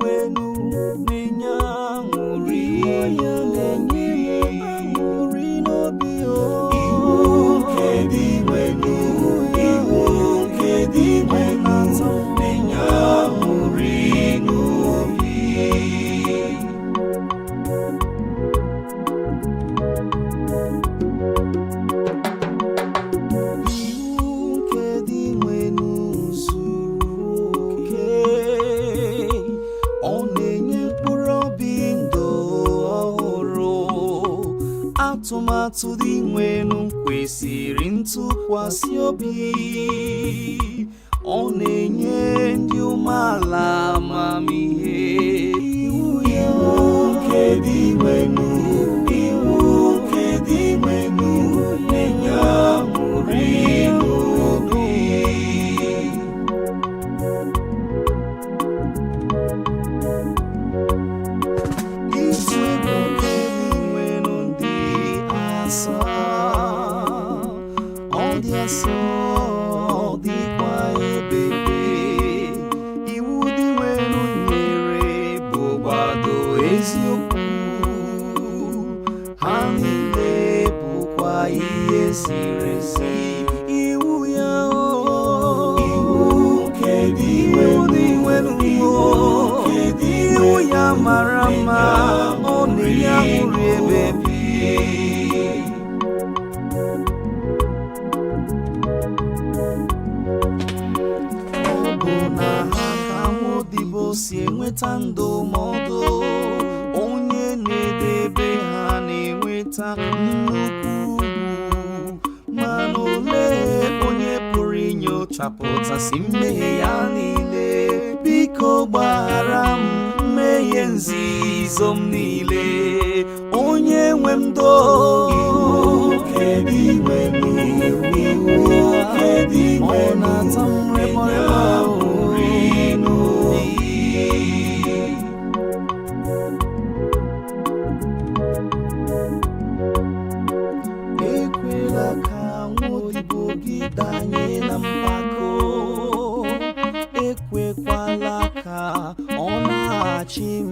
wenu nenya muri ya nenye muri no bio kedi wenu iwo kedi wenu nenya muri no atụmatụ dị nwenu kwesịrị ntụkwasị obi ọ na-enye ndị umeala amamihe iwu nke dị nwenu iwu nke dị nwenu na-enye aṅụrị n'obi so dịkwa ebebe iwu dị nwenu nyere bụ gbado eziokwu ha niile bụkwa ihe ziri ezi iwu ya iwu nke dị nwenu iwu ya mara mma ọ na-enye aṅụrị ebebi si enweta ndụmọdụ onye na-edebe ha na-enweta nnukwu ugwu mana olee onye pụrụ inyochapụtasị mmehie ya niile biko gbaghara m mmehie nzuzo m niile onye nwe m do ọ na-ata ekwela ka nwaodibo gị danye na mpako ekwekwala ka ọ na-achị m